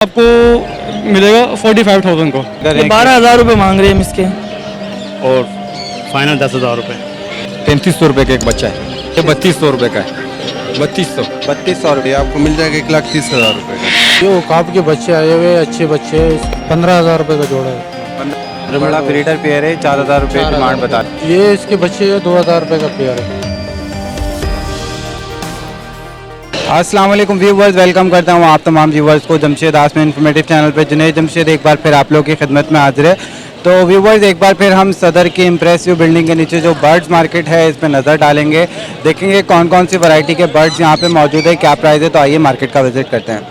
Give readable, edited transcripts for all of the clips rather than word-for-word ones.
आपको मिलेगा 45,000 को। 12,000 रुपये मांग रहे हैं हम इसके। और फाइनल 10,000 रुपये। 3,500 रुपये का एक बच्चा है, ये 3,200 रुपये का है। 3,200 रुपये आपको मिल जाएगा 1,30,000 रुपये का। ये औकात के बच्चे आए हुए अच्छे बच्चे 15,000 रुपये का जोड़ा है। बड़ा ब्रीडर पेयर है, 4,000 रुपये डिमांड बता रहे हैं। ये इसके बच्चे 2,000 रुपये का पेयर है। अस्सलाम वालेकुम व्यूवर्स, वेलकम करता हूँ आप तमाम व्यूवर्स को जमशेद आसमी इन्फॉर्मेटिव चैनल पर। जुनैद जमशेद एक बार फिर आप लोगों की खिदमत में हाजिर है। तो व्यूवर्स, एक बार फिर हम सदर की इम्प्रेसिव बिल्डिंग के नीचे जो बर्ड्स मार्केट है इस पर नज़र डालेंगे, देखेंगे कौन कौन सी वैरायटी के बर्ड्स यहाँ पे मौजूद है, क्या प्राइस है। तो आइए मार्केट का विजिट करते हैं।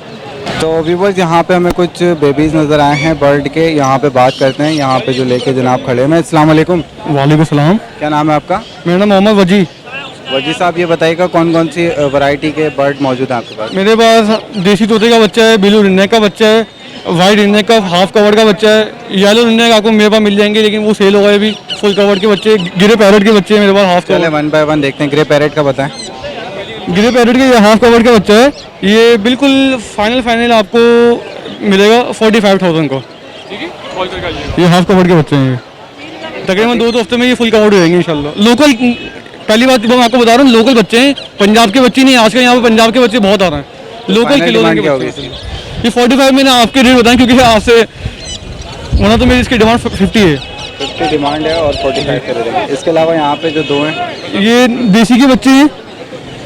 तो व्यूवर्स, यहाँ पे हमें कुछ बेबीज़ नज़र आए हैं बर्ड के, यहाँ पे बात करते हैं। यहाँ पे जो लेके जनाब खड़े हैं। अस्सलाम वालेकुम। वालेकुम सलाम। क्या नाम है आपका? मेरा नाम मोहम्मद वजी। वजी साहब, ये बताइएगा कौन कौन सी वैरायटी के बर्ड मौजूद हैं आपके पास? मेरे पास देसी तोते का बच्चा है, ब्लू रिन्ने का बच्चा है, वाइट रिन्ने का हाफ कवर का बच्चा है, येलो रिन्ने का आपको मेरे पास मिल जाएंगे, लेकिन वो सेल हो गए अभी। फुल कवर के बच्चे, ग्रे पैरेट के बच्चे हैं मेरे पास हाफ चले कवर। वन बाय वन देखते हैं। ग्रे पैरेट का बताएं। ग्रे पैरेट के ये हाफ कवर का बच्चा है, ये बिल्कुल फाइनल आपको मिलेगा 45,000 को। ये हाफ कवर के बच्चे हैं। तकरीबन 2 हफ्ते में ये फुल कवर हो जाएंगे इंशाल्लाह। लोकल, पहली बात मैं आपको बता रहा हूँ, लोकल बच्चे हैं, पंजाब के बच्चे नहीं। आजकल यहाँ पे पंजाब के बच्चे बहुत आ रहे हैं। लोकल किलो के बच्चे। ये 45 मैंने आपके रेट बताएं, क्योंकि आपसे वरना तो मेरी इसकी डिमांड 50 है। 50 डिमांड है और 45 कर देंगे। इसके अलावा यहाँ पे जो दो हैं, ये देसी के बच्चे हैं,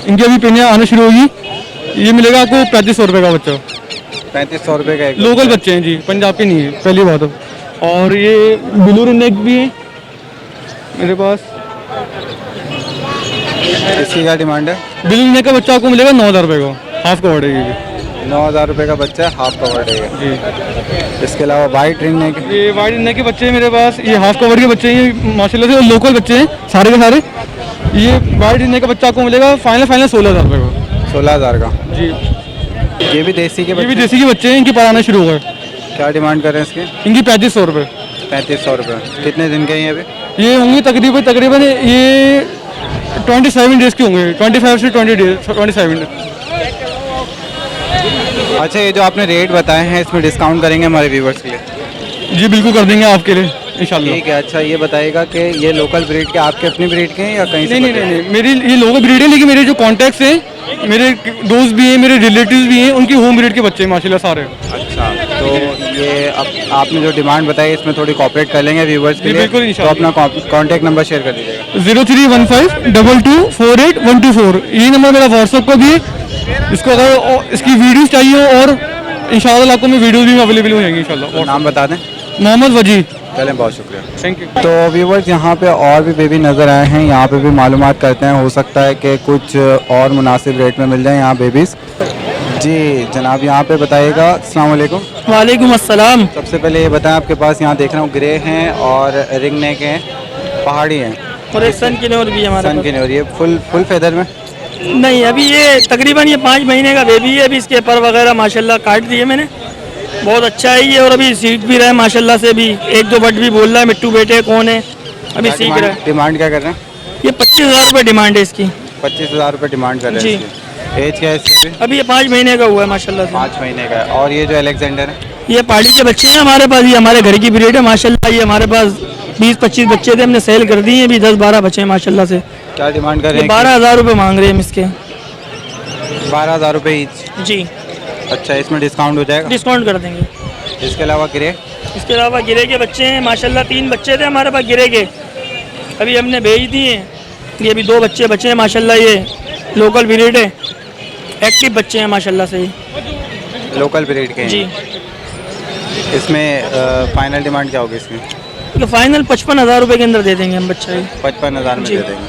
इनकी अभी पेनियाँ आना शुरू होगी। ये मिलेगा आपको 3500 रुपये का बच्चा। 3500 रुपये का एक। लोकल बच्चे हैं जी, पंजाब के नहीं है, पहली बात। और ये ब्लू रिनेक भी है मेरे पास। इसकी क्या डिमांड है? ब्लू रिनेक का बच्चा आपको मिलेगा 9,000 रुपये का, हाफ कवर्ड है ये भी। 9,000 रुपये का बच्चा है, हाफ कवर्ड है जी। इसके अलावा वाइट रिंग नेक, ये वाइट रिनेक के बच्चे हैं मेरे पास, ये हाफ कवर्ड के बच्चे हैं, ये माशाल्लाह से लोकल बच्चे हैं सारे के सारे। ये वाइट रिनेक का बच्चा आपको मिलेगा फाइनल 16,000 रुपये का। 16,000 का जी। ये भी देसी के ये भी बच्चे? देसी के बच्चे हैं, इनकी पर आना शुरू हो गए। क्या डिमांड कर रहे हैं इसके? इनकी 3500 रुपये। 3500 रुपये। कितने दिन के हैं ये अभी? ये होंगे तकरीबन ये 27 डेज़ के होंगे, 25 से 20 डेज, 27। अच्छा, ये जो आपने रेट बताए हैं इसमें डिस्काउंट करेंगे हमारे व्यूवर्स के लिए? जी बिल्कुल कर देंगे आपके लिए इंशाल्लाह। ठीक है। अच्छा, ये बताइएगा कि ये लोकल ब्रीड के आपके अपनी ब्रीड के हैं या कहीं से? नहीं, मेरी ये लोकल ब्रीड है, लेकिन मेरे जो कॉन्टैक्ट्स हैं, मेरे दोस्त भी हैं, मेरे रिलेटिव्स भी हैं, उनकी होम ब्रीड के बच्चे हैं माशाल्लाह सारे। अच्छा, तो ये अब आपने जो डिमांड बताई इसमें थोड़ी कॉपरेट कर लेंगे व्यूवर्स के जी, लिए। बिल्कुल तो इंशाल्लाह। अपना कॉन्टैक्ट नंबर शेयर कर दीजिएगा। 0315224824। यही नंबर मेरा व्हाट्सएप का भी है। इसको अगर इसकी वीडियोस चाहिए हो और इंशाल्लाह आपको मैं वीडियोस भी अवेलेबल हो जाएंगी इंशाल्लाह। नाम बता दें। मोहम्मद वजी। चलें, बहुत शुक्रिया। Thank you. तो व्यूवर्स, यहाँ पे और भी बेबी नज़र आए हैं, यहाँ पे भी मालूमात करते हैं। हो सकता है कि कुछ और मुनासिब रेट में मिल जाए यहाँ बेबीज़। जी जनाब, यहाँ पे बताइएगा। अस्सलाम वालेकुम। वालेकुम अस्सलाम। सबसे पहले ये बताएं, आपके पास यहाँ देख रहा हूँ ग्रे हैं और रिंग नेक हैं, पहाड़ी हैं, और एक सन किनोर भी है हमारे सन के नहीं। और ये फुल फेदर में? पास। नहीं, अभी ये तकरीबन ये 5 महीने का बेबी है। अभी इसके पर वगैरह माशाल्लाह काट दिए मैंने, बहुत अच्छा है ये। और अभी सीख भी रहा है माशाल्लाह से। भी 1-2 वर्ड भी बोल रहा है, मिट्टू बेटे कौन है, अभी सीख रहा है। डिमांड क्या कर रहे हैं? ये 25,000 रुपये डिमांड है इसकी। 25,000 रुपये डिमांड कर रहे हैं जी। इसकी। एज क्या है इसकी अभी? अभी ये 5 महीने का हुआ है माशाल्लाह से। 5 महीने का है। और ये जो अलेक्जेंडर है? ये पहाड़ी के बच्चे हैं हमारे पास, ये हमारे घर की ब्रीड है माशाल्लाह। ये हमारे पास 20-25 बच्चे थे, हमने सेल कर दिए हैं। अभी 10-12 बच्चे हैं माशाल्लाह से। क्या डिमांड कर रहे ये हैं? 12,000 रुपये मांग रहे हैं हम इसके। 12,000 रुपये ईच। जी, अच्छा, इसमें डिस्काउंट हो जाएगा? डिस्काउंट कर देंगे। इसके अलावा ग्रे? इसके अलावा गिरे के बच्चे हैं माशाल्लाह। 3 बच्चे थे हमारे पास गिरे के, अभी हमने भेज दिए हैं। ये अभी 2 बच्चे बचे हैं माशाल्लाह। ये लोकल ब्रीड है, एक्टिव बच्चे हैं माशाल्लाह से। लोकल ब्रीड के हैं। जी। इसमें फाइनल डिमांड क्या होगी इसकी? तो फाइनल 55,000 रुपये के अंदर दे देंगे हम बच्चा ये। 55,000 में जी। दे देंगे।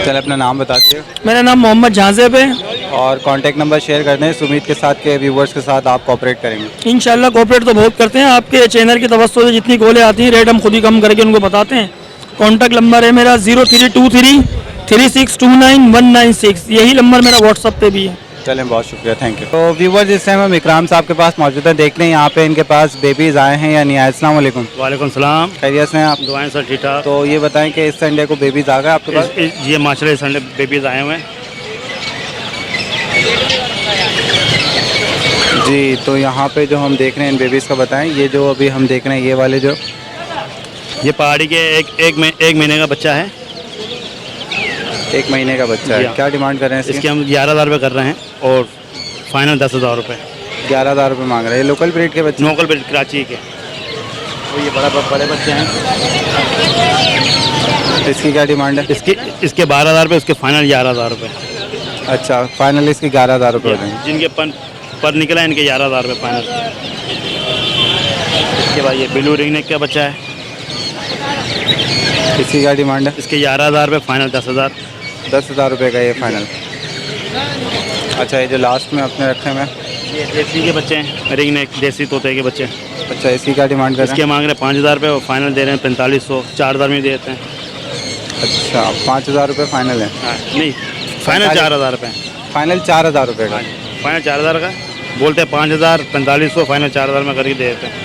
चल, अपना नाम बता दीजिए मेरा नाम मोहम्मद झांसेब है। और कॉन्टैक्ट नंबर शेयर कर दें। इस उम्मीद के साथ के व्यूवर्स के साथ आप कोऑपरेट करेंगे इंशाल्लाह। कोऑपरेट तो बहुत करते हैं, आपके चैनल की तवज्जो से जितनी कॉलें आती हैं रेट हम खुद ही कम करके उनको बताते हैं। कॉन्टैक्ट नंबर है मेरा 032336299196। यही नंबर मेरा व्हाट्सअप पे भी है। चलें, बहुत शुक्रिया, थैंक यू। तो व्यूवर्स, इस टाइम हम इकराम साहब के पास मौजूद हैं। देख लें यहाँ पे इनके पास बेबीज़ आए हैं या नहीं आए। अस्सलाम वालेकुम। वालेकुम सलाम। खैरियत से हैं आप? दुआएं सर ठीक ठाक। तो ये बताएं कि इस संडे को बेबीज़ आ गए आपके पास? ये माशाल्लाह इस संडे बेबीज आए हुए हैं। जी, तो यहाँ पे जो हम देख रहे हैं इन बेबीज़ का बताएं, ये जो अभी हम देख रहे हैं ये वाले जो ये पहाड़ी के एक महीने का बच्चा है। 1 महीने का बच्चा जी है, हाँ। क्या डिमांड कर रहे हैं इसकी? इसके हम 11,000 रुपये कर रहे हैं और फाइनल 10,000 रुपये। 11,000 रुपये मांग रहे हैं। लोकल ब्रीड के बच्चे? लोकल ब्रीड कराची के। तो ये बड़े बच्चे हैं। इसकी क्या डिमांड है? इसके 12,000 रुपये, उसके फाइनल 11,000 रुपये। अच्छा, फाइनल इसकी 11,000 रुपये हो जाएंगे। जिनके पर निकला है इनके 11,000 रुपये फाइनल। इसके बाद ये ब्लू रिंग नेक का बच्चा है। इसकी क्या डिमांड है? इसके 11,000 रुपये फाइनल 10,000। 10,000 रुपये का ये फाइनल। अच्छा, ये जो लास्ट में अपने रखे हैं, ये देसी के बच्चे हैं, रिंग नेक देसी तोते के बच्चे। अच्छा, इसकी क्या डिमांड कर रहे इसके हैं? मांग रहे हैं 5,000 रुपये और फाइनल दे रहे हैं 4500। 4,000 में देते हैं। अच्छा, 5,000 रुपये फाइनल है। हाँ, नहीं फाइनल 4,000 रुपये। फाइनल 4,000 रुपये का। फाइनल 4,000 का बोलते हैं 5,000 4500 फाइनल 4,000 में करके दे देते हैं।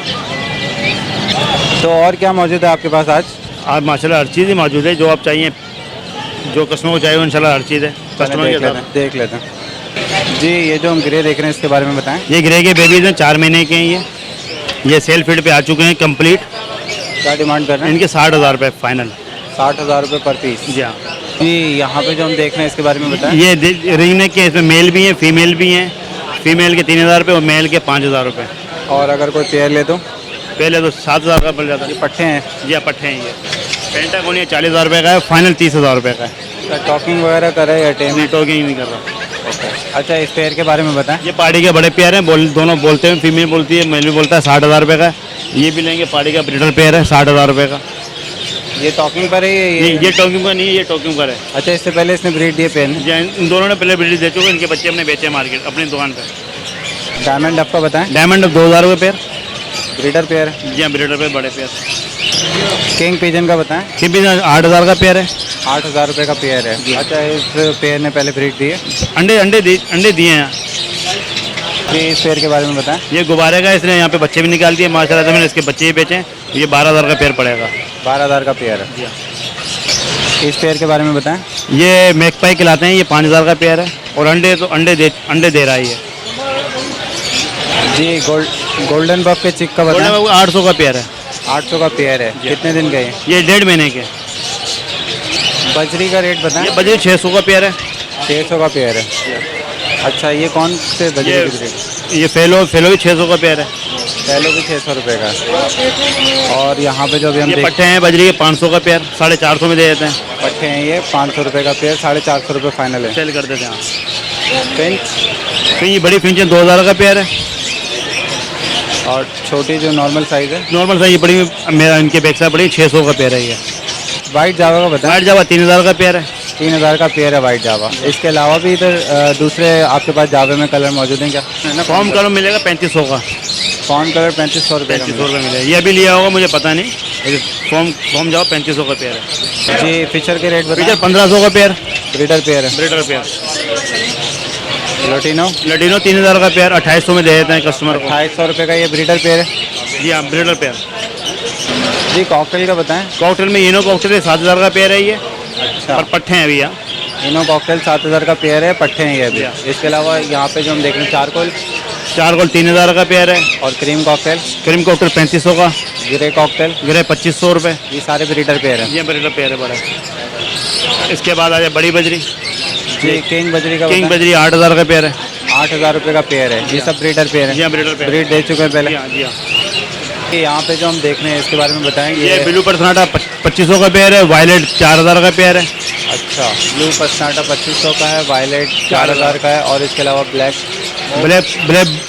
तो और क्या मौजूद है आपके पास आज? आज माशाल्लाह हर चीज़ ही मौजूद है, जो आप चाहिए, जो कस्टमर को चाहिए इंशाल्लाह हर चीज़ है। कस्टमर के साथ देख लेते हैं। जी, ये जो हम ग्रे देख रहे हैं इसके बारे में बताएं। ये ग्रे के बेबीज हैं, 4 महीने के हैं। ये सेल फीड पे आ चुके हैं कंप्लीट। क्या डिमांड कर रहे हैं? इनके 60,000 रुपये फाइनल। 60,000 रुपये पर पीस। जी हाँ। जी, यहाँ पे जो हम देख रहे हैं इसके बारे में बताएं। ये रिंग नेक के, इसमें मेल भी हैं फीमेल भी हैं। फीमेल के 3,000 रुपये और मेल के 5,000 रुपये। और अगर कोई पेयर ले तो? पहले तो 7,000 का पड़ जाता है। ये पट्टे हैं? जी हाँ, पट्टे हैं ये। पेंटागोन ये 40,000 रुपये का है, फाइनल 30,000 रुपये का है। टॉकिंग वगैरह कर रहे हैं या टेम? नहीं टॉकिंग नहीं कर रहा। अच्छा, इस पेयर के बारे में बताएं। ये पहाड़ी के बड़े पेयर हैं, दोनों बोलते हैं, फीमेल बोलती है, मेल भी बोलता है। 60,000 रुपये का है। ये भी लेंगे, पहाड़ी का ब्रीडर पेयर है, 60,000 रुपये का। ये टॉकिंग पर है ये टॉकिंग का नहीं है, ये टॉकिंग पर है। अच्छा, इससे पहले इसने ब्रीड दिए पेयर ने? इन दोनों ने पहले ब्रीड दे चुके, इनके बच्चे हमने बेचे मार्केट अपनी दुकान पर। डायमंड आपका बताएं। डायमंड 2,000 रुपये पेयर। Breeder pair? जी हाँ, ब्रीडर पेयर बड़े पेयर। किंग पिजन का बताएं। किंग पिजन 8,000 का पेयर है। 8,000 रुपये का पेयर है। अच्छा, इस पेयर ने पहले ब्रीड दी है? अंडे दिए हैं। जी, इस पेयर के बारे में बताएं। ये गुब्बारे का, इसने यहाँ पे बच्चे भी निकाल दिए माशाल्लाह से, मैंने इसके बच्चे ही बेचे हैं। ये 12,000 का पेयर पड़ेगा। 12,000 का पेयर है। जी हाँ। इस पेयर के बारे में बताएं। ये मैकपाई खिलाते हैं, ये 5,000 का पेयर है और अंडे दे रहा है ये। जी, गोल्डन बफ के चिक का बताएं। 800 का पेयर है। 800 का पेयर है। कितने दिन का है? ये 1.5 महीने के। बजरी का रेट बताएं। ये बजरी 600 का पेयर है। 600 का पेयर है। अच्छा, ये कौन से बजरी की ब्रीड? ये फेलो भी 600 का पेयर है। पहले भी 600 रुपये का। और यहाँ पे जो अभी हम ये देख पट्टे हैं बजरी के 500 का पेयर, 450 में दे देते हैं। पट्टे हैं ये 500 रुपये का पेयर, 450 रुपये फाइनल है। सेल कर देते हैं। फिंच? फिर ये बड़ी फिंच 2,000 का पेयर है। और छोटी जो नॉर्मल साइज़ है? नॉर्मल साइज ये बड़ी, मेरा इनके बैक साइड बड़ी 600 का पेयर है ये। वाइट जावा का बताएं। वाइट जावा 3,000 का पेयर है। 3,000 का पेयर है वाइट जावा। इसके अलावा भी इधर दूसरे आपके पास जावे में कलर मौजूद हैं क्या? फॉर्म कलर मिलेगा 3,500 का। फॉर्म कलर 3,500 रुपये का 3,500 रुपये मिलेगा। ये भी लिया होगा मुझे पता नहीं। फॉर्म जाओ 3,500 का पेयर है। जी, फिशर के रेट बताएं। फीचर 1,500 का पेयर। ब्रीडर पेयर है। Breeder pair. लोटिनो? लटीनो 3,000 का पेयर 2,800 में दे देते हैं कस्टमर को। 2,500 रुपये का ये ब्रीडर पेयर है। जी हाँ, ब्रीडर पेयर। जी, कॉकटेल का बताएं। कॉकटेल में इनो कॉकटेल 7,000 का पेयर है ये। अच्छा, और पट्टे हैं अभी यहाँ। इनो कॉकटेल 7,000 का पेयर है, पट्टे हैं ये भी। इसके अलावा यहाँ पे जो हम देख रहे हैं चारकोल 3,000 का पेयर है। और क्रीम कॉकटेल? क्रीम कॉकटेल 3,500 का। Grey cocktail? ग्रे 2,500 रुपये। ये सारे ब्रीडर पेयर हैं। ये ब्रीडर पेयर है बड़ा। इसके बाद आ जाए बड़ी बजरी। जी, किंग बजरी का किंग बताएं। बजरी 8,000 का पेयर है। 8,000 रुपये का पेयर है। ये सब ब्रीडर पेयर है। जी हाँ, ब्रीडर पेयर। ब्रीड दे चुके हैं पहले। जी हाँ, जी हाँ। यहाँ पे जो हम देख रहे हैं इसके बारे में बताएंगे। ये ब्लू परसनाटा 2,500 का पेयर है। वायलेट 4,000 का पेयर है। अच्छा, ब्लू पसनाटा 2,500 का है, वायलेट 4,000 का है। और इसके अलावा ब्लैक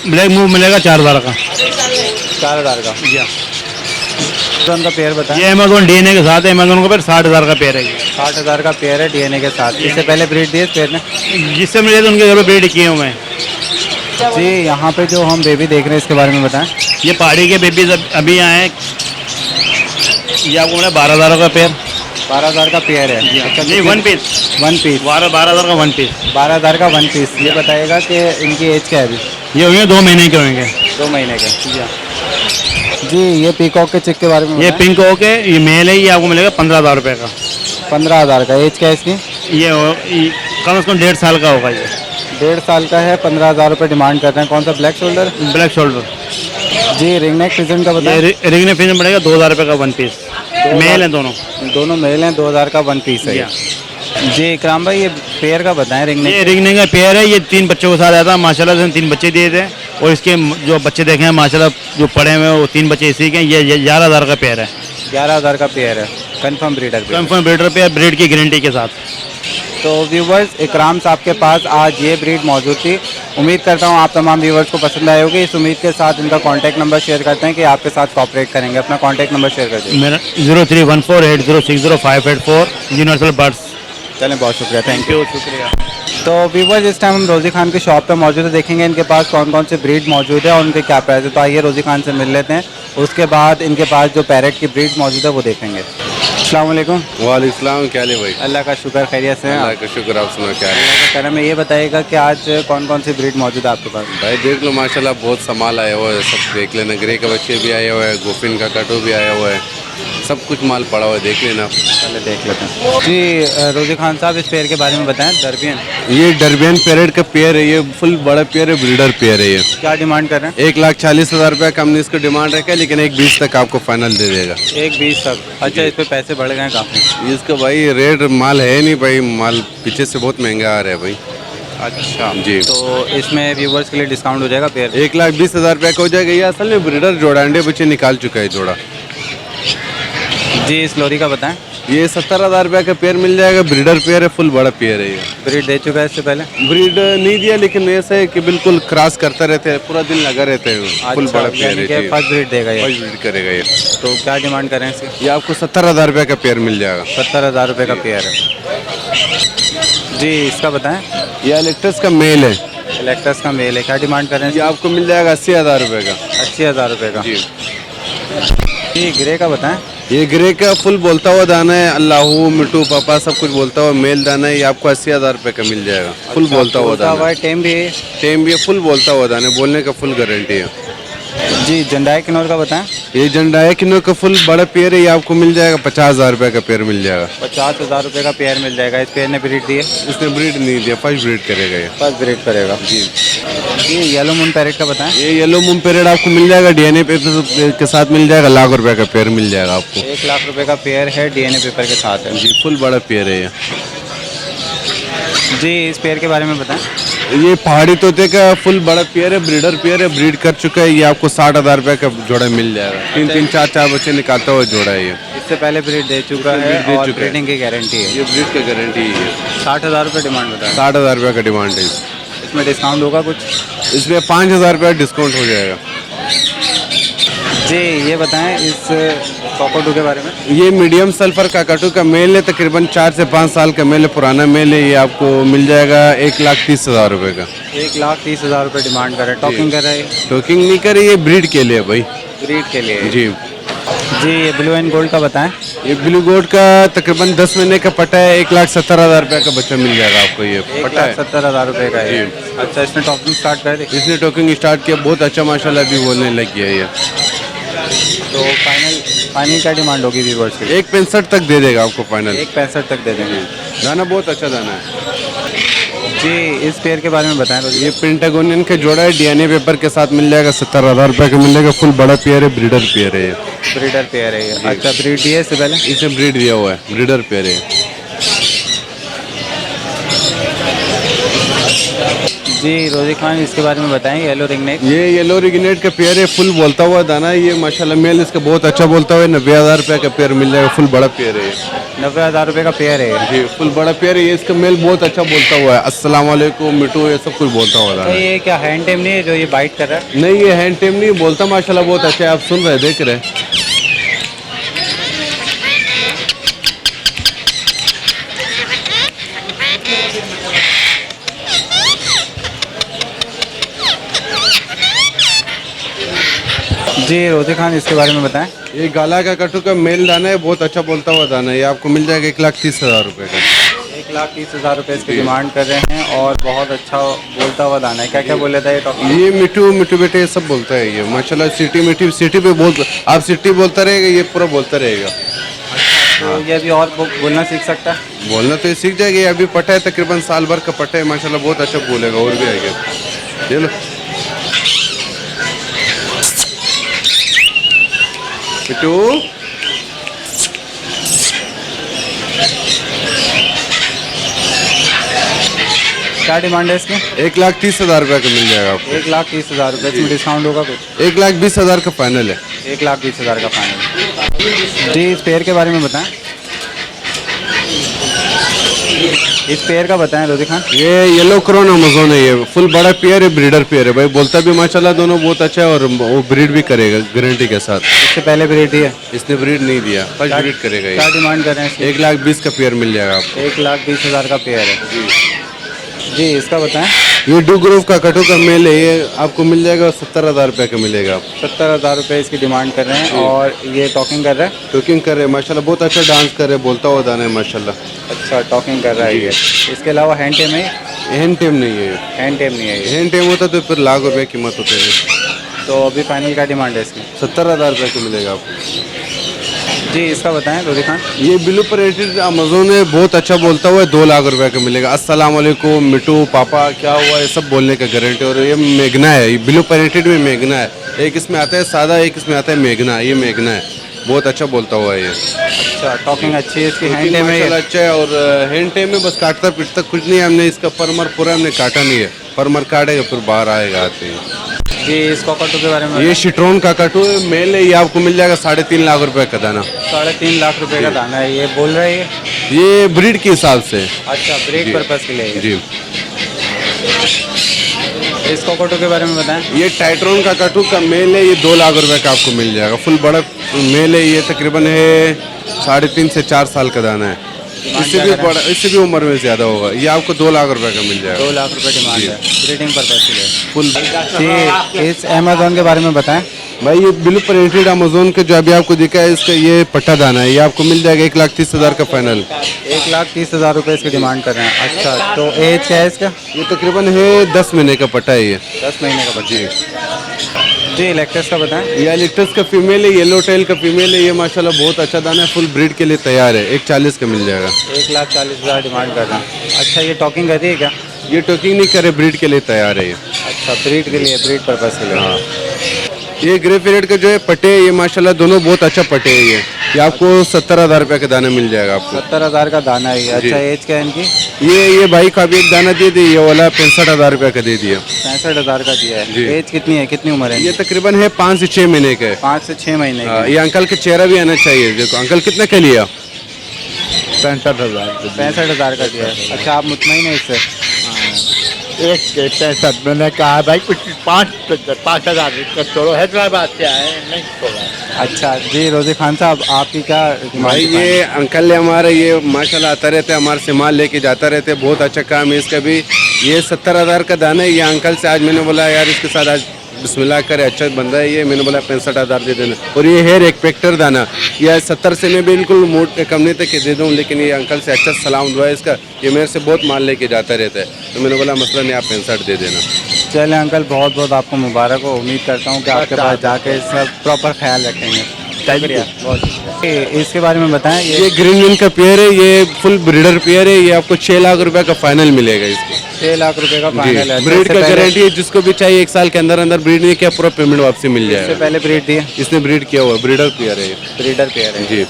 ब्लैक मूव मिलेगा 4,000 का। 4,000 का। जी हाँ। अमेज़न का पेयर बताएं। ये अमेज़ोन डीएनए के साथ है। अमेज़ोन का पेयर 60,000 का पेयर है ये। 60,000 का पेयर है डीएनए के साथ। इससे पहले ब्रीड दिए इस पेयर ने? जिससे मिले तो उनके घर पे ब्रीड किए हुए हैं। जी, यहाँ पे जो हम बेबी देख रहे हैं इसके बारे में बताएं। ये पहाड़ी के बेबीज अभी आए हैं। ये आपको मिला 12,000 का पेयर। 12,000 का पेयर है। अच्छा, नहीं, वन पीस। 12,000 का वन पीस। 12,000 का 1 पीस। ये बताइएगा कि इनकी एज क्या है अभी? ये होंगे 2 महीने के होंगे। 2 महीने के। जी, ये पीकॉक के चिक के बारे में ये बताएं। पिंक हो के ये मेल है। ये आपको मिलेगा 15,000 रुपये का। 15,000 का। एज क्या है इसकी? ये कम से कम 1.5 साल का होगा ये। 1.5 साल का है, 15,000 रुपये डिमांड कर रहे हैं। कौन सा ब्लैक शोल्डर? Black shoulder. जी रिंग नेक पिजन का ये बताएं। रिंग ने फिर पड़ेगा 2,000 रुपये का वन पीस। मेल है दोनों। दोनों मेल हैं, 2,000 का 1 पीस है। जी इकराम भाई, ये पेयर का बताएं रिंग नेक। ये रिंग ने का पेयर है, ये 3 बच्चों के साथ आया था माशाल्लाह से। 3 बच्चे दिए थे और इसके जो बच्चे देखे हैं माशाल्लाह जो पड़े हुए हैं वो 3 बच्चे इसी के हैं। ये 11,000 का पेयर है। 11,000 का पेयर है, confirm breeder pair. Confirm breeder pair, breed की गारंटी के साथ। तो व्यूवर्स, इकराम साहब के पास आज ये ब्रीड मौजूद थी। उम्मीद करता हूँ आप तमाम व्यूवर्स को पसंद आए होगी। इस उम्मीद के साथ इनका कॉन्टैक्ट नंबर शेयर करते हैं कि आपके साथ कॉपरेट करेंगे। अपना कॉन्टैक्ट नंबर शेयर कर दीजिए। मेरा 031480600584 यूनिवर्सल बर्ड्स। चलें, बहुत शुक्रिया, थैंक यू। शुक्रिया। तो व्यूवर्स, इस टाइम हम रोज़ी खान की शॉप पे मौजूद है। देखेंगे इनके पास कौन कौन से ब्रीड मौजूद है और उनके क्या प्राइस है। तो आइए रोज़ी खान से मिल लेते हैं। उसके बाद इनके पास जो पैरेट की ब्रीड मौजूद है वो देखेंगे। अस्सलाम वालेकुम। वालेकुम, क्या ले भाई? अल्लाह का शुक्र, खैरियत से हैं अल्लाह आप? का शुक्र, आप सुना क्या है? अल्लाह का करम है। ये बताइएगा कि आज कौन कौन सी ब्रीड मौजूद है आपके पास? भाई देख लो माशाल्लाह, बहुत सामान आया हुआ है, सब देख लेना। ग्रे के बच्चे भी आए हुए हैं, गोफिन का कटो भी आया हुआ है, सब कुछ माल पड़ा हुआ है, देख लेना। पहले देख लेते हैं। जी रोज़ी खान साहब, इस पेयर के बारे में बताएं। दरबियन, ये डरबियन पैरेट का पेयर है, ये फुल बड़ा पेयर है, ब्रीडर पेयर है। ये क्या डिमांड कर रहे हैं? 1,40,000 रुपये का हमने इसको डिमांड रखा है, लेकिन 1,20 तक आपको फाइनल दे देगा। 1,20 तक? अच्छा, इस पे पैसे बढ़ गए हैं काफ़ी। इसका भाई रेट माल है नहीं भाई, माल पीछे से बहुत महंगा आ रहा है भाई। अच्छा जी। तो इसमें व्यूवर्स के लिए डिस्काउंट हो जाएगा पेयर? 1,20,000 रुपये का हो जाएगा। ये असल में ब्रीडर जोड़ा, अंडे बच्चे निकाल चुका है जोड़ा। जी इस लोरी का बताएं। ये 70,000 रुपये का पेयर मिल जाएगा, ब्रीडर पेयर है, फुल बड़ा पेयर है। ये ब्रीड दे चुका है इससे पहले? ब्रीड नहीं दिया, लेकिन ऐसा है कि बिल्कुल क्रॉस करता रहते हैं, पूरा दिन लगा रहते हैं। फुल बड़ा पेयर है जी। फर्स्ट ब्रीड देगा ये? फर्स्ट ब्रीड करेगा ये। तो क्या डिमांड करें इसकी? ये आपको 70,000 रुपये का पेयर मिल जाएगा। 70,000 रुपये का पेयर है। जी इसका बताएं। ये इलेक्ट्रस का मेल है। इलेक्ट्रस का मेल है, क्या डिमांड करें? ये आपको मिल जाएगा 80,000 रुपये का। 80,000 रुपये का जी। जी ग्रे का बताएं। ये ग्रे का फुल बोलता हुआ दाना है, अल्लाहू मिट्टू पापा सब कुछ बोलता हुआ मेल दाना है। ये आपको 80,000 रुपये का मिल जाएगा। फुल बोलता हुआ दाना है। टेम भी? टेम भी फुल बोलता हुआ दाना है, बोलने का फुल गारंटी है। जी जंडाई किन्नौर का बताएं। ये जंडाया किन्नौर का फुल बड़ा पेयर है, ये आपको मिल जाएगा 50,000 रुपये का पेयर मिल जाएगा। 50,000 रुपये का पेयर मिल जाएगा। इस पेयर ने ब्रीड दी है? इसने ब्रीड नहीं दिया, फर्स्ट ब्रीड करेगा ये। फर्स्ट ब्रीड करेगा जी। जी येलो मून पैरेट का बताएं। ये येलो मून पेरेड आपको मिल जाएगा, डीएनए पेपर के साथ मिल जाएगा। ₹1,00,000 का पेयर मिल जाएगा आपको। 1,00,000 रुपये का पेयर है, डीएनए पेपर के साथ है। जी फुल बड़ा पेयर है ये। जी इस पेयर के बारे में बताएं। ये पहाड़ी तोते का फुल बड़ा पेयर है, ब्रीडर पेयर है, ब्रीड कर चुका है। ये आपको 60,000 रुपये का जोड़ा मिल जाएगा। 3-3, 4-4 बच्चे निकालता हुआ जोड़ा है ये। इससे पहले ब्रीड दे चुका है और ब्रीडिंग की गारंटी है। ये ब्रीड का गारंटी है। 60,000 रुपये डिमांड बताएं। 60,000 रुपये का डिमांड है। इसमें डिस्काउंट होगा कुछ? इसमें 5,000 रुपये डिस्काउंट हो जाएगा। जी ये बताएं इस कॉकोटू के बारे में। ये मीडियम सल्फर का काकटू का मेल है, तकरीबन 4 से 5 साल का मेल है, पुराना मेल है। ये आपको मिल जाएगा 1,30,000 रुपये का। 1,30,000 रुपये डिमांड कर रहे हैं। टॉकिंग कर रहे हैं? टोकिंग नहीं करे, ये ब्रीड के लिए भाई। ब्रीड के लिए जी। जी ये ब्लू एंड गोल्ड का बताएं। ये ब्लू गोल्ड का तकरीबन 10 महीने का पटा है, 1,70,000 रुपये का बच्चा मिल जाएगा आपको। ये पटा है 1,70,000 रुपये का है। अच्छा इसने टॉकिंग स्टार्ट कर दी? इसने टोकिंग स्टार्ट किया, बहुत अच्छा माशाल्लाह अभी बोलने लग गया ये। तो फाइनल क्या डिमांड होगी व्यूअर्स की? 1,65 तक दे देगा आपको फाइनल। 1,65 तक दे देंगे। दाना बहुत अच्छा दाना है। जी इस पेयर के बारे में बताएं। ये पेंटागोनियन का जोड़ा है, डीएनए पेपर के साथ मिल जाएगा। 70,000 रुपये का मिलेगा। फुल बड़ा पेयर है, ब्रीडर पेयर है ये। ब्रीडर पेयर है ये? अच्छा ब्रीड दिया इससे पहले? इसे ब्रीड दिया हुआ है, ब्रीडर पेयर है। जी रोजी खान इसके बारे में बताएं। Yellow ring neck? ये येलो रिगनेट का पेयर है, फुल बोलता हुआ दाना है। ये माशाल्लाह मेल इसका बहुत अच्छा बोलता हुआ है। 90,000 रुपये का पेयर मिल जाएगा। फुल बड़ा पेयर है। 90,000 रुपये का पेयर है जी फुल बड़ा पेयर है। ये इसका मेल बहुत अच्छा बोलता हुआ है। अस्सलाम वालेकुम मिट्टू, ये सब कुछ बोलता हुआ दाना तो है। ये क्या हैंड टेम नहीं है जो ये बाइट कर रहा है? नहीं ये हैंड टेम नहीं बोलता, माशाल्लाह बहुत अच्छा है। आप सुन रहे देख रहे हैं। जी रोजी खान इसके बारे में बताएं। ये गाला का कटू का मेल दाना है, बहुत अच्छा बोलता हुआ दाना है। ये आपको मिल जाएगा 1,30,000 रुपये का। 1,30,000 रुपये इसकी डिमांड कर रहे हैं और बहुत अच्छा बोलता हुआ दाना है। क्या क्या बोल रहा था ये टॉपिक? ये मिट्टू मिट्टू बेटे ये सब बोलता है ये माशाल्लाह। सिटी पे बोल, आप सिटी बोलता रहेगा, ये पूरा बोलता रहेगा। तो ये अभी और बोलना सीख सकता है? बोलना तो ये सीख जाएगी, ये अभी पटा है, तकरीबन साल भर का पटा है माशाल्लाह, बहुत अच्छा बोलेगा और भी आएगा। ये लो पिट्टू, क्या डिमांड है इसकी? 1,30,000 रुपये का मिल जाएगा आपको। 1,30,000 रुपये, इसमें डिस्काउंट होगा कुछ? 1,20,000 का फाइनल है। 1,20,000 का फाइनल। जी इस पेयर के बारे में बताएं, इस पेयर का बताएं रोजी खान। ये येलो क्रोन अमेजोन है, ये फुल बड़ा पेयर है, ब्रीडर पेयर है भाई, बोलता भी माशाल्लाह दोनों बहुत अच्छा है और वो ब्रीड भी करेगा गारंटी के साथ। इससे पहले ब्रीड दिया? इसने ब्रीड नहीं दिया, फर्स्ट ब्रीड करेगा क्या ये। डिमांड कर रहे हैं इसकी? 1,20,000 का पेयर मिल जाएगा आपको। 1,20,000 का पेयर है जी। इसका बताएं। ये डू ग्रोव का कटो का मेल है, ये आपको मिल जाएगा 70,000 रुपये का मिलेगा आपको। 70,000 रुपये इसकी डिमांड कर रहे हैं और ये टॉकिंग कर रहा है? टॉकिंग कर रहे हैं माशाल्लाह, बहुत अच्छा डांस कर रहे हैं, बोलता हुआ दाना है माशाल्लाह। अच्छा टॉकिंग कर रहा है ये। इसके अलावा हैंड टेम है? हैंड टेम नहीं है, हैंड टेम नहीं है ये। हैंड टेम होता तो फिर ₹1,00,000 कीमत होते हैं। तो अभी फाइनल क्या डिमांड है इसकी? 70,000 रुपये का मिलेगा आपको। जी इसका बताएं रोजी खान। ये ब्लू प्रिंटेड अमेजोन है, बहुत अच्छा बोलता हुआ है, ₹2,00,000 का मिलेगा। अस्सलाम वालेकुम मिट्टू पापा क्या हुआ, ये सब बोलने का गारंटी। और ये मेघना है, ये ब्लू प्रिंटेड में मेघना है, एक इसमें आता है सादा, एक इसमें आता है मेघना, ये मेघना है, बहुत अच्छा बोलता हुआ है ये। अच्छा टॉकिंग अच्छी है इसकी, हैंड टेम है ये? माशाल्लाह अच्छा है और हैंड टेम में बस काटता पिटता कुछ नहीं है, हमने इसका परमर पूरा हमने काटा नहीं है, परमर काटेगा फिर बाहर आएगा आते ही। जी इस कॉकटू के बारे में? ये शिट्रोन का कटू है, मेल है, ये आपको मिल जाएगा ₹3.5 लाख का दाना। 3.5 लाख रुपए का दाना है, ये बोल रहे हैं? ये ब्रीड के हिसाब से। अच्छा ब्रीड पर्पस के लिए जी। इस कॉकटू के बारे में बताएं। ये टाइट्रोन का कटू का मेल है, ये ₹2,00,000 का आपको मिल जाएगा, फुल बड़ा मेल है, ये तकरीबन है 3.5 से 4 साल का दाना है, इससे भी बड़ा, इससे भी उम्र में ज़्यादा होगा, ये आपको ₹2,00,000 का मिल जाएगा। 2 लाख रुपए डिमांड है ब्रीडिंग पर्पस के लिए फुल। जी इस अमेजोन के बारे में बताएं। भाई ये ब्लू प्रिंटेड अमेजोन के जो अभी आपको दिखा है, इसका ये पट्टा दाना है, ये आपको मिल जाएगा 1,30,000 का फाइनल। 1,30,000 रुपये इसकी डिमांड कर रहे हैं। अच्छा तो एज क्या है इसका? ये तकरीबन है 10 महीने का पट्टा है ये। 10 महीने का बच्चा। जी इलेक्ट्रस का बताएं। ये इलेक्ट्रस का फीमेल है, येलो टेल का फीमेल है, ये माशाल्लाह बहुत अच्छा दाना है, फुल ब्रीड के लिए तैयार है, 1,40,000 का मिल जाएगा। 1,40,000 डिमांड कर रहे हैं। अच्छा ये टॉकिंग करती है क्या? ये टॉकिंग नहीं करे, ब्रीड के लिए तैयार है ये। अच्छा ब्रीड के लिए, ब्रीड पर्पस के लिए। हाँ। ये ग्रे पीरियड का जो है पटे, ये माशाल्लाह दोनों बहुत अच्छा पटे है ये आपको 70,000 रुपये का दाना मिल जाएगा आपको। 70,000 का दाना है ये। अच्छा एज क्या है इनकी? ये भाई का भी एक दाना दे दिए, ये वाला 65,000 रुपये का दे दिया। 65,000 का दिया जी। है। एज कितनी है, कितनी उम्र है? ये तकरीबन है 5 से 6 महीने का है। 5 से 6 महीने हाँ, की। ये अंकल के चेहरा भी आना चाहिए, देखो अंकल कितने के लिया? 65,000 65,000 का दिया है। अच्छा आप मुतमईन है इससे? एक 65 मैंने कहा भाई कुछ 5,000 छोड़ो, हैदराबाद से आए नहीं छोड़ा। अच्छा जी रोजी खान साहब आपकी क्या भाई ये अंकल है हमारे, ये माशाल्लाह आता रहते हैं हमारे से माल लेके जाता रहते हैं, बहुत अच्छा काम है इसका भी। ये 70,000 का दाना है, ये अंकल से आज मैंने बोला यार इसके साथ आज बिस्मिल्लाह करे, अच्छा बंदा है ये, मैंने बोला 65,000 दे देना। और ये है एक पेक्टर दाना, ये 70 से मैं बिल्कुल मोट कम नहीं तक दे दूँ, लेकिन ये अंकल से अच्छा सलाम दुआ है इसका, ये मेरे से बहुत माल लेके जाता रहता है, तो मैंने बोला मसला नहीं, आप 65 दे देना। चले अंकल बहुत बहुत आपको मुबारक हो, उम्मीद करता हूँ कि आपके पास जाके इसका प्रॉपर ख्याल रखेंगे। शुक्रिया बहुत। इसके बारे में बताएं। ये ग्रीन विन का पेयर है, ये फुल ब्रीडर पेयर है, ये आपको 6 लाख रुपए का फाइनल मिलेगा इसको। 6 लाख रुपए का फाइनल है। ब्रीड का गारंटी है, जिसको भी चाहिए 1 साल के अंदर अंदर ब्रीड नहीं किया पूरा पेमेंट वापसी मिल इससे जाएगा। पहले ब्रीड दिए? इसने ब्रीड किया हुआ, ब्रीडर पेयर है ये। ब्रीडर पेयर है जी।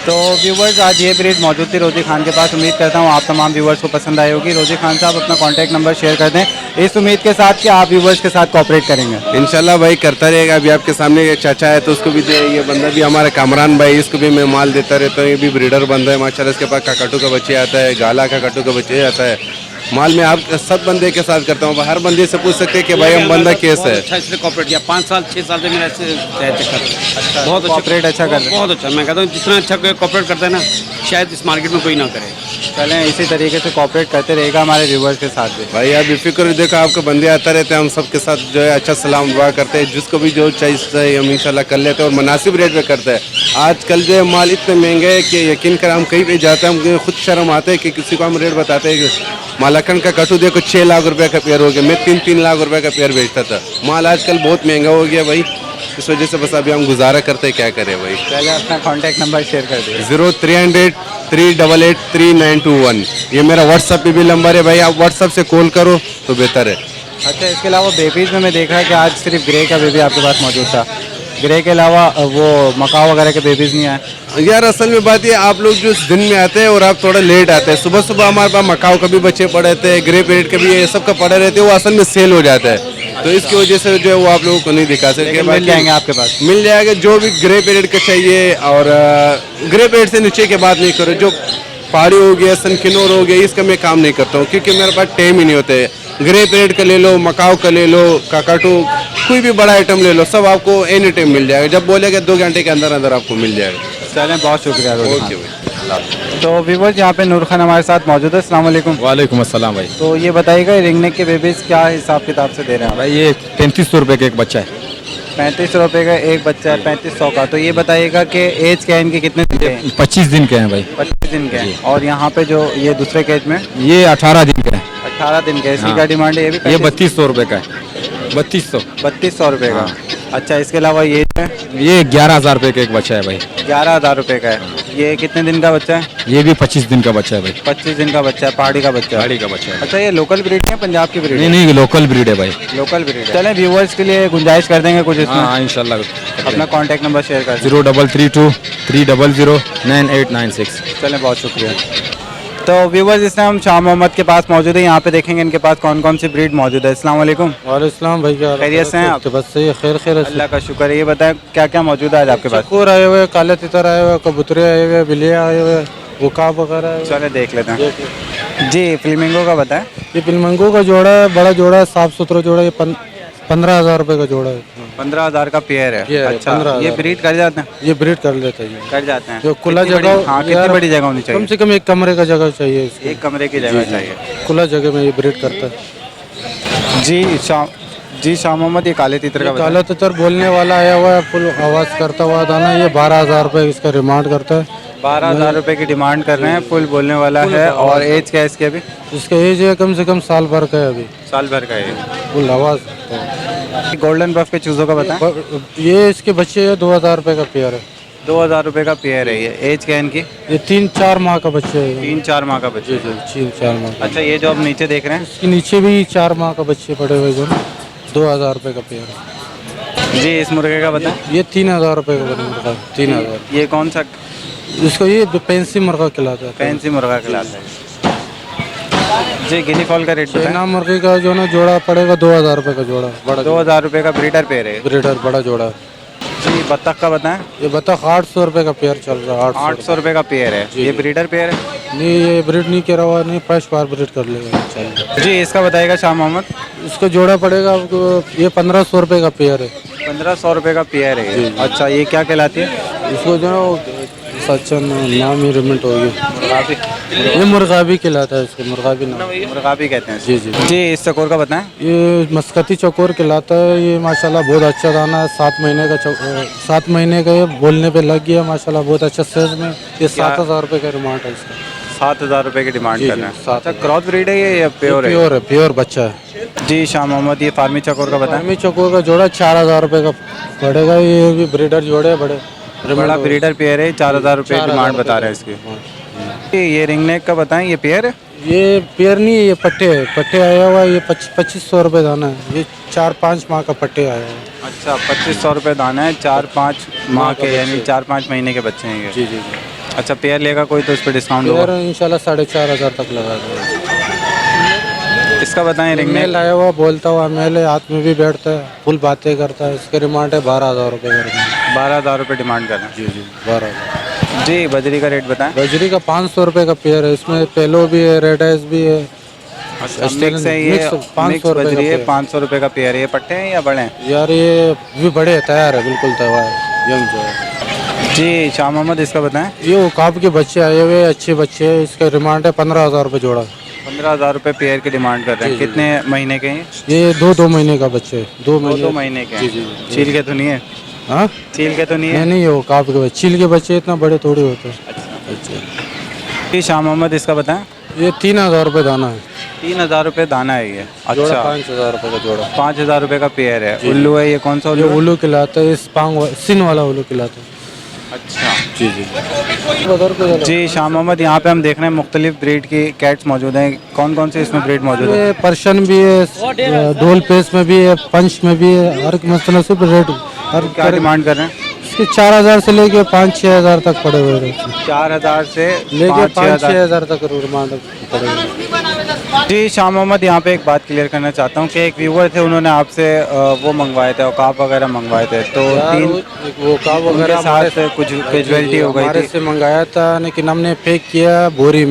तो व्यूवर्स आज ये ब्रीड मौजूद थी रोजी खान के पास। उम्मीद करता हूँ आप तमाम व्यूवर्स को पसंद आई होगी। रोजी खान साहब अपना कॉन्टैक्ट नंबर शेयर कर दें, इस उम्मीद के साथ कि आप व्यूवर्स के साथ कोऑपरेट करेंगे। इंशाल्लाह भाई करता रहेगा। अभी आपके सामने एक चाचा है तो उसको भी दे, ये बंदा भी हमारा कामरान भाई, इसको भी मैं माल देता रहता हूँ, ये भी ब्रीडर बंदा है माशाल्लाह, इसके पास काकाटू का बच्चे आता है, गाला का काटू का बच्चे आता है। माल में आप सब बंदे के साथ करता हूँ, हर बंदे से पूछ सकते हैं कि भाई हम बंदा कैसा है। अच्छा इसने कॉपरेट किया 5 साल 6 साल से मेरा ऐसे चक्कर बहुत अच्छा कॉपरेट अच्छा कर रहे हैं। बहुत अच्छा। मैं कहता हूँ जितना अच्छा कॉपरेट करता है ना, शायद इस मार्केट में कोई ना करे। चलें इसी तरीके से कॉपरेट करते रहेगा हमारे व्यूवर्स के साथ भी। भाई आप बेफिक्र देखो, आपके बंदे आते रहते हैं, हम सबके साथ जो है अच्छा सलाम दुआ करते हैं, जिसको भी जो चाहिए हम इंशाल्लाह कर लेते हैं और मुनासिब रेट में करते हैं। आजकल जो है माल इतने महंगे है कि यकीन कर हम कहीं भी जाते हैं हम खुद शर्म आते हैं कि किसी को हम रेट बताते हैं कि मालाकन का कटू देखो 6 लाख रुपए का पेयर हो गया, मैं 3-3 लाख रुपए का पेयर बेचता था। माल आजकल बहुत महंगा हो गया भाई, इस वजह से बस अभी हम गुजारा करते हैं, क्या करें भाई। पहले अपना कॉन्टैक्ट नंबर शेयर कर दीजिए। 0300-388-3921 ये मेरा व्हाट्सअप पे भी नंबर है भाई, आप व्हाट्सअप से कॉल करो तो बेहतर है। अच्छा, इसके अलावा बेबीज़ में मैं देख रहा कि आज सिर्फ ग्रे का बेबी आपके पास मौजूद था। ग्रे के अलावा वो मकाओ वगैरह के बेबीज़ नहीं आए? यार असल में बात ये, आप लोग जो दिन में आते हैं और आप थोड़ा लेट आते हैं, सुबह सुबह हमारे पास मकाओ का भी बच्चे पड़े रहते हैं, ग्रे पीरियड के भी ये सब का पड़े रहते हैं, वो असल में सेल हो जाता है, तो इसकी वजह से जो है वो आप लोगों को नहीं दिखा सकते। मिल जाएंगे आपके पास? मिल जाएगा, जो भी ग्रे पीरियड का चाहिए। और ग्रे पीरियड से नीचे की बात नहीं करो, जो पहाड़ी हो गया, सनकिनोर हो गया, इसका मैं काम नहीं करता हूँ क्योंकि मेरे पास टाइम ही नहीं होते। ग्रे पीरियड का ले लो, मकाओ का ले लो, काकाटू, कोई भी बड़ा आइटम ले लो, सब आपको एनी टाइम मिल जाएगा। जब बोलेगा 2 घंटे के अंदर अंदर आपको मिल जाएगा। चलें, बहुत शुक्रिया। ओके भाई। तो व्यूवर्स, यहाँ पे नूर खान हमारे साथ मौजूद है। अस्सलाम वालेकुम। वालेकुम अस्सलाम भाई। तो ये बताइएगा रिंगनेक के बेबीज़ क्या हिसाब किताब से दे रहे हैं? भाई ये 3500 रुपये का एक बच्चा है। 3500 रुपये का एक बच्चा है, 3500 का। तो ये बताइएगा कि एज क्या है इनकी, कितने दिन के हैं? 25 दिन के हैं भाई। 25 दिन के हैं। और यहाँ पे जो ये दूसरे केज में ये 18 दिन का है। 18 दिन के। इसकी हाँ। क्या डिमांड है? ये भी ये 3200 रुपये का है। 3200। 3200 रुपये का। अच्छा, इसके अलावा ये जो है ये 11,000 रुपये का एक बच्चा है भाई। 11,000 रुपये का है। ये कितने दिन का बच्चा है? ये भी 25 दिन का बच्चा है भाई। 25 दिन का बच्चा है, पहाड़ी का बच्चा है। गाड़ी का बच्चा है। अच्छा, ये लोकल ब्रीड है, पंजाब की ब्रीड नहीं है? नहीं, लोकल ब्रीड है भाई। लोकल ब्रीड है। चलें, व्यूवर्स के लिए गुंजाइश कर देंगे कुछ इसमें। हाँ इंशाल्लाह। अपना कॉन्टैक्ट नंबर शेयर कर दें। 0332-300-9896। चलें, बहुत शुक्रिया। तो व्यूवर्स, इस टाइम हम शाह मोहम्मद के पास मौजूद है। यहाँ पे देखेंगे इनके पास कौन कौन सी ब्रीड मौजूद है। अस्सलाम वालेकुम। वालेकुम भाई, क्या खैरियत से हैं आप? बस सही है, खैर खैर। अल्लाह का शुक्र है। ये बताएं क्या क्या मौजूद है आज आपके पास? चकोर आए हुए, काले तितर आए हुए, कबूतरे आए हुए, बिल्लियाँ आए हुए, उकाब वगैरह आए हुए। चले देख लेते हैं। जी, फ्लेमिंगो का बताएं। ये फिल्मंगो का जोड़ा है, बड़ा जोड़ा है, साफ सुथरा जोड़ा है। ये 15,000 रुपये का जोड़ा है। 15,000 का पेयर है। पेयर है, अच्छा, 15,000 ये ब्रीड कर जाते हैं? ये ब्रीड कर लेते हैं। कर जाते हैं। जो खुला कितनी बड़ी- जगह, हाँ, कितनी यार, बड़ी जगह होनी कम चाहिए? से कम एक कमरे का जगह चाहिए इसको। एक कमरे की जगह चाहिए। खुला जगह में ये ब्रीड करता है। जी शाह मोहम्मद, ये काले तीतर का बताएं। काला तितर बोलने वाला आया हुआ है, फुल आवाज़ करता हुआ दाना। ये 12,000 रुपये इसका डिमांड करता है। 12,000 रुपये की डिमांड कर रहे हैं। फुल बोलने वाला है। और एज क्या है इसकी अभी? इसका एज है कम से कम साल भर का है अभी। साल भर का है। फुल आवाज़। गोल्डन बफ के चूज़ों का बताएं। ये इसके बच्चे है, 2,000 रुपये का पेयर है। 2,000 रुपये का पेयर है। ये एज क्या है इनकी? ये 3-4 माह का बच्चे है। 3-4 माह का बच्चा। 3-4 माह का। अच्छा, ये जो आप नीचे देख रहे हैं? इसके नीचे भी 4 माह का बच्चे पड़े हुए जो 2,000 रुपये का पेयर है। जी, इस मुर्गे का बताएं। ये 3,000 रुपये का मुर्गा। 3,000। ये कौन सा? इसको ये फैंसी मुर्गा खिलाता है। फैंसी मुर्गा खिलाता है। जी, गिनी फॉल का रेट चाइना बताएं। मुर्गे का जो ना जोड़ा पड़ेगा 2,000 रुपये का जोड़ा। बड़ा 2,000 रुपये का ब्रीडर पेयर है। ब्रीडर बड़ा जोड़ा। जी, बत्तख का बताएं। ये बतख 800 रुपये का पेयर चल रहा है। 800 रुपये का पेयर है। ये ब्रीडर पेयर है। नहीं, ये ब्रीड नहीं करा हुआ, नहीं फर्स्ट बार ब्रीड कर लेगा चल। जी, इसका बताइएगा शाह मोहम्मद। इसको जोड़ा पड़ेगा आपको, ये 1,500 रुपये का पेयर है। 1,500 रुपये का पेयर है ये। अच्छा, ये क्या कहलाती है? इसको जो ना सच्चा नाम ही रिमेंट हो गया। ये मुर्गाबी कहलाता है। इसको मुर्गाबी नाम। मुर्गाबी कहते हैं। जी जी। जी, इस चकोर का बताएं। ये मस्कती चकोर कहलाता है। ये माशाल्लाह बहुत अच्छा दाना है। 7 महीने का 7 महीने का ये बोलने पे लग गया माशाल्लाह, बहुत अच्छा साइज में। ये 7,000 रुपये का डिमांड है इसका। 7,000 रुपये की डिमांड जी, कर जी, रहे हैं। 7,000। अच्छा, क्रॉस ब्रीड है ये या प्योर है? प्योर है, प्योर बच्चा है। जी शाह मोहम्मद, ये फार्मी चकोर का बताएं। फार्मी चकोर का जोड़ा 4,000 रुपये का पड़ेगा। ये भी ब्रीडर जोड़े बड़े। बड़ा ब्रीडर पेयर है। 4,000 रुपये डिमांड बता रहे हैं इसकी। ये रिंगनेक का बताएं। ये पेयर है? ये पेयर नहीं है, ये पट्टे है। पट्टे आया हुआ है। ये 2,500 रुपये दाना है। ये 4-5 माह का पट्टे आया है। अच्छा, 2,500 रुपये दाना है। 4-5 माह के, यानी 4-5 महीने के बच्चे हैं ये। जी जी जी। अच्छा, पेयर लेगा कोई तो उस पर डिस्काउंट होगा? पेयर इंशाल्लाह 4,500 तक लगा देगा। इसका बताएं। रिंगनेक मेल आया हुआ, बोलता हुआ मेल है, हाथ में भी बैठता है, फुल बातें करता है। इसके डिमांड है 12,000 रुपये का। 12,000 रुपये डिमांड कर रहे हैं। जी जी, 12,000। जी, बजरी का रेट बताएं। बजरी का 500 रुपये का पेयर है। इसमें पेलो भी है, रेड आइस भी है। अच्छा, मिक्स है ये। मिक्स 500 रुपये बजरी का है। पेयर। 500 रुपये का पेयर है। ये पट्टे हैं या बड़े हैं? यार ये भी बड़े हैं, तैयार है, बिल्कुल तैयार है, यंग जो है। जी शाह मोहम्मद, इसका बताएं। ये उकाब के बच्चे आए हुए, अच्छे बच्चे हैं। इसका डिमांड है 15,000 रुपये जोड़ा। 15,000 रुपये पेयर की डिमांड कर रहे हैं। कितने महीने के हैं? ये 2 महीने का बच्चे है। 2 महीने के हैं। चील के तो नहीं है? हाँ, चील के तो नहीं है? नहीं, वो काफ के बच्चे, चील के बच्चे इतना बड़े थोड़े होते हैं। जी शाह मोहम्मद, इसका बताएं। ये 3,000 रुपये दाना है। 3,000 रुपये दाना है ये। जोड़ा अच्छा, 5,000 रुपये का जोड़ा। 5,000 रुपये का पेयर है। उल्लू है, ये कौन सा ये उल्लू है? उल्लू खिलाता है, सिन वाला उल्लू खिलाता है। अच्छा जी जी। उधर को चलो। जी शाह मोहम्मद, यहाँ पे हम देख रहे हैं मुख्तलिफ ब्रीड की कैट्स मौजूद हैं। कौन कौन से इसमें ब्रीड मौजूद है? ये पर्शियन भी है, डोल पेस में भी है, पंच में भी है, हर मतलब से रेट हर क्या डिमांड कर रहे हैं? इसके 4,000 से लेके 5-6 हज़ार तक पड़े हुए रहते हैं। 4,000 से लेके 5-6 5-6 हज़ार। हज़ार तक डिमांड पड़े हुए हैं। जी शाह मोहम्मद, यहाँ पे एक बात क्लियर करना चाहता हूँ कि एक व्यूवर थे, उन्होंने आपसे वो मंगवाए थे, औकाफ वगैरह मंगवाए थे, तो यार, 3 वो काब उनके वगैरह साथ कुछ कैजुअलिटी हो गई हमारे थी। से मंगाया था, लेकिन हमने पैक किया बोरी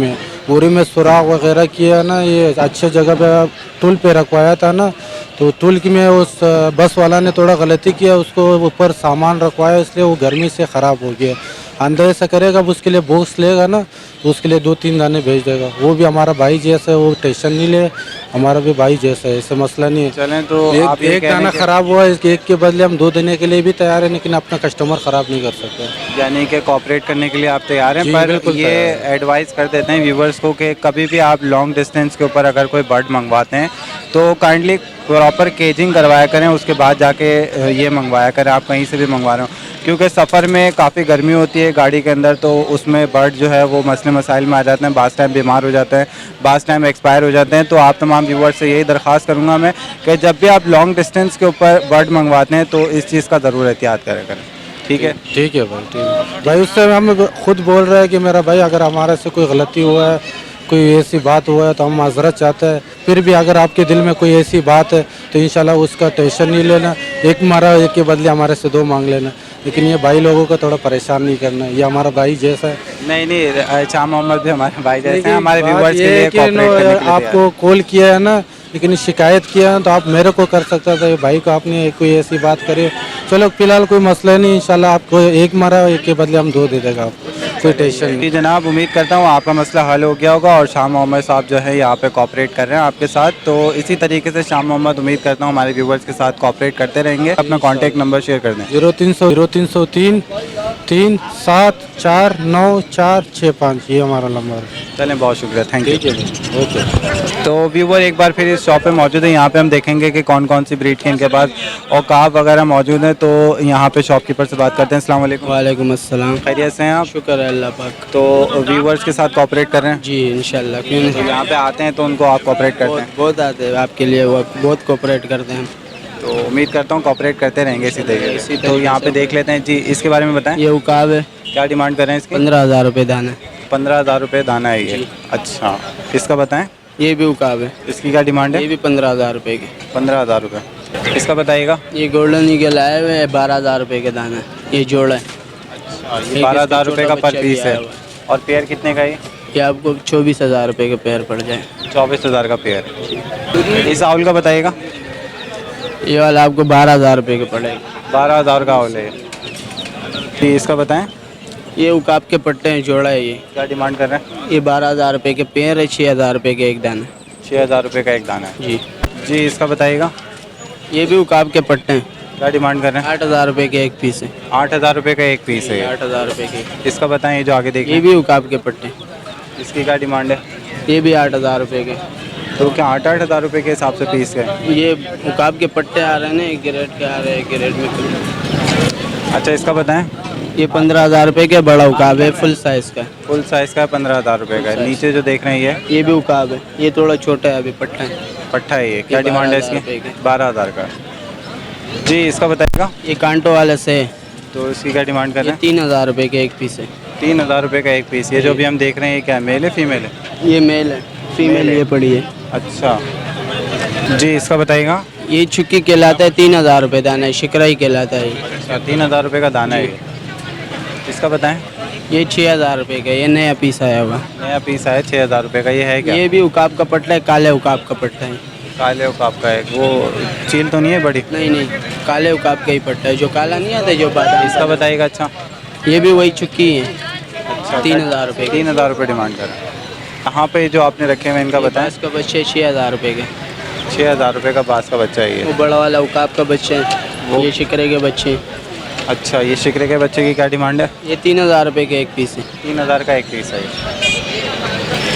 में सुराख वगैरह किया ना, ये अच्छे जगह पे टूल पे रखवाया था ना, तो टूल की में उस बस वाला ने थोड़ा गलती किया, उसको ऊपर सामान रखवाया, इसलिए वो गर्मी से ख़राब हो गया। अंदर से करेगा, अब उसके लिए बॉक्स लेगा ना, तो उसके लिए 2-3 दाने भेज देगा। वो भी हमारा भाई जैसा है, वो टेंशन नहीं ले, हमारा भी भाई जैसा है, ऐसे मसला नहीं है। चलें तो आप ये एक कह रहे दाना हैं कि- ख़राब हुआ है, एक के बदले हम 2 देने के लिए भी तैयार है, लेकिन अपना कस्टमर ख़राब नहीं कर सकते। यानी कि कोऑपरेट करने के लिए आप तैयार हैं, जी, पर बिल्कुल ये तैयार एडवाइस कर देते हैं व्यूवर्स को कि कभी भी आप लॉन्ग डिस्टेंस के ऊपर अगर कोई बर्ड मंगवाते हैं तो काइंडली प्रॉपर केजिंग करवाया करें, उसके बाद जाके ये मंगवाया करें। आप कहीं से भी मंगवा रहे हो, क्योंकि सफ़र में काफ़ी गर्मी होती है गाड़ी के अंदर, तो उसमें बर्ड जो है वो मसले मसाइल में आ जाते हैं, बास टाइम बीमार हो जाते हैं, बास टाइम एक्सपायर हो जाते हैं। तो आप तमाम व्यूवर्स से यही दरख्वास्त करूँगा मैं कि जब भी आप लॉन्ग डिस्टेंस के ऊपर बर्ड मंगवाते हैं तो इस चीज़ का ज़रूर एहतियात करें। ठीक है? ठीक है भाई, ठीक है भाई। उससे हम खुद बोल रहे हैं कि मेरा भाई, अगर हमारे से कोई गलती हुआ है, कोई ऐसी बात हुआ है, तो हम माजरत चाहते हैं। फिर भी अगर आपके दिल में कोई ऐसी बात है तो इंशाल्लाह उसका टेंशन नहीं लेना, एक मारा एक के बदले हमारे से 2 मांग लेना, लेकिन ये भाई लोगों को थोड़ा परेशान नहीं करना। ये हमारा भाई जैसा है। नहीं, शाह मोहम्मद भी हमारे भाई जैसे हैं, लेकिन हमारे बात व्यूवर्स के ये लिए है कि कोऑपरेट करने के लिए आपको कॉल किया है ना, लेकिन शिकायत किया है तो आप मेरे को कर सकता था, ये भाई को आपने कोई ऐसी बात करी। चलो फिलहाल कोई मसला नहीं, इंशाल्लाह आपको एक मारा एक के बदले हम 2 दे देगा आपको, कोई टेंशन नहीं। जी जनाब, उम्मीद करता हूँ आपका मसला हल हो गया होगा और शाह मोहम्मद साहब जो है यहाँ पे कोऑपरेट कर रहे हैं आपके साथ। तो इसी तरीके से शाह मोहम्मद उम्मीद करता हूँ हमारे व्यूवर्स के साथ कोऑपरेट करते रहेंगे। अपना कॉन्टैक्ट नंबर शेयर कर दें। 0303 3749465, ये हमारा नंबर है। चलें, बहुत शुक्रिया, थैंक यू। ठीक है, ओके। तो व्यूवर एक बार फिर इस शॉप पे मौजूद है, यहाँ पे हम देखेंगे कि कौन कौन सी ब्रीड के इनके पास औकाफ वगैरह मौजूद हैं। तो यहाँ पे शॉपकीपर से बात करते हैं। अस्सलाम वालेकुम। वालेकुम अस्सलाम। खैरियत से हैं आप? शुक्र है अल्लाह पाक। तो व्यूवर्स के साथ कोऑपरेट कर रहे हैं? जी इंशाल्लाह, क्यों नहीं। तो यहाँ पे आते हैं तो उनको आप कोऑपरेट करते हैं? बहुत आते हैं आपके लिए, वो बहुत कोऑपरेट करते हैं। तो उम्मीद करता हूँ कोऑपरेट करते रहेंगे इसी तरीके से। तो यहाँ पे देख लेते हैं जी, इसके बारे में बताएं, ये उकाब है, क्या डिमांड कर रहे हैं इसकी? 15,000 रुपये दाना। 15,000 रुपये दाना है ये। अच्छा, इसका बताएं, ये भी उकाब है, इसकी क्या डिमांड ये है? भी 15,000 रुपये की। 15,000 रुपये। इसका बताइएगा। ये गोल्डन ईगल आए हुए 12,000 रुपये के दाना, ये जोड़ा है। ये 12,000 रुपये का पर पीस है। आया हुआ और पेयर कितने का है? ये आपको 24,000 रुपये के पेयर पड़ जाए। 24,000 का पेयर। इस आउल का बताइएगा। ये वाला आपको 12,000 रुपये के पड़ेगा। 12,000 का आउल है। जी इसका बताएं, ये उकाब के पट्टे हैं, जोड़ा है ये। क्या डिमांड कर रहे हैं? ये 12,000 रुपये के पेयर है, 6,000 रुपये के एक दाना। 6,000 रुपये का एक दाना है। जी जी इसका बताइएगा। ये भी उकाब के पट्टे हैं, क्या डिमांड कर रहे हैं? 8,000 रुपये के एक पीस है। 8,000 रुपये का एक पीस है ये। 8,000 रुपये के। इसका बताएं, ये जो आगे देखिए, ये भी उकाब के पट्टे, इसकी क्या डिमांड है? ये भी 8,000 रुपये के। तो क्या 8,000 रुपये के हिसाब से पीस है? ये उकाब के पट्टे आ रहे हैं ना, एक ग्रेड के आ रहे हैं, एक ग्रेड में। अच्छा इसका बताएं। ये 15,000 रुपये के बड़ा उकाब है, फुल साइज़ का। फुल साइज़ का 15,000 रुपये का है। नीचे जो देख रहे हैं ये भी उकाब है, ये थोड़ा छोटा है, अभी पट्टा है। पट्टा है ये। क्या डिमांड है 12,000 इसकी? रुपये की। 12,000 का। जी इसका बताइएगा। ये कांटो वाले से है, तो इसकी क्या डिमांड कर ये रहे हैं? 3,000 रुपये के एक पीस है। 3,000 रुपये का एक पीस। ये जो अभी हम देख रहे हैं ये क्या मेल है फीमेल है? ये मेल है, फीमेल ये पड़ी है। अच्छा जी इसका बताइएगा। ये चुक्की कहलाता है, 3,000 रुपये दाना है, शिकराई कहलाता है ये। अच्छा 3,000 रुपये का दाना है ये। इसका बताएं। ये 6,000 रुपये का, ये नया पीस आया हुआ। नया पीस आया 6,000 रुपये का। ये है क्या? ये भी उकाब का पट्टा है, काले उकाब का पट्टा है। काले उकाब का है। वो चील तो नहीं है बड़ी? नहीं नहीं, काले उकाब का ही पट्टा है, जो काला नहीं आता जो बादाम। इसका बताइएगा। अच्छा ये भी वही चुक्की है, अच्छा 3,000 रुपये की। 3,000 रुपये डिमांड कर रहे हैं। कहाँ पे जो आपने रखे हुए इनका बताएं? इसका बच्चे 6,000 रुपये के। 6,000 रुपये का बास का बच्चा है वो ये। बड़ा वाला उकाब का बच्चे हैं, वो- ये शिकरे के बच्चे हैं। अच्छा ये शिकरे के बच्चे की क्या डिमांड है? ये 3,000 रुपये के एक पीस है। 3,000 का एक पीस है ये।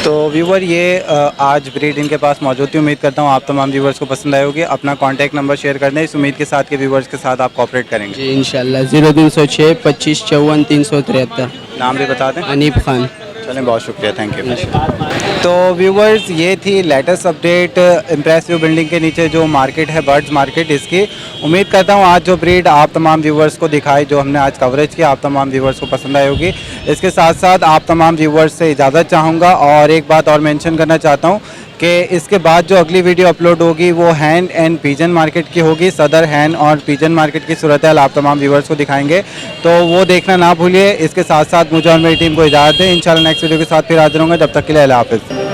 तो व्यूवर ये आज ब्रीड इनके पास मौजूद थी। उम्मीद करता हूँ आप तमाम व्यूवर्स को पसंद आए होगी। अपना कॉन्टैक्ट नंबर शेयर कर दें इस उम्मीद के साथ कि व्यूवर्स के साथ आप कॉपरेट करेंगे। जी इंशाल्लाह 0306 25 54 373। नाम भी बता दें। अनीब खान। चलें, बहुत शुक्रिया, थैंक यू। तो व्यूवर्स ये थी latest update impress view building के नीचे जो मार्केट है बर्ड्स मार्केट, इसकी उम्मीद करता हूँ आज जो ब्रीड आप तमाम व्यूवर्स को दिखाई, जो हमने आज कवरेज किया, आप तमाम व्यूवर्स को पसंद आई होगी। इसके साथ साथ आप तमाम व्यूवर्स से इजाज़त चाहूँगा और एक बात और मेंशन करना चाहता हूँ कि इसके बाद जो अगली वीडियो अपलोड होगी वो हैंड एंड पिजन मार्केट की होगी। सदर हैंड और पिजन मार्केट की सूरत हाल आप तमाम व्यूवर्स को दिखाएंगे, तो वो देखना ना भूलिए। इसके साथ साथ मुझे और मेरी टीम को इजाज़त दें। इंशाल्लाह नेक्स्ट वीडियो के साथ फिर हाजिर होंगे, जब तक के लिए अल्लाह हाफ़िज़।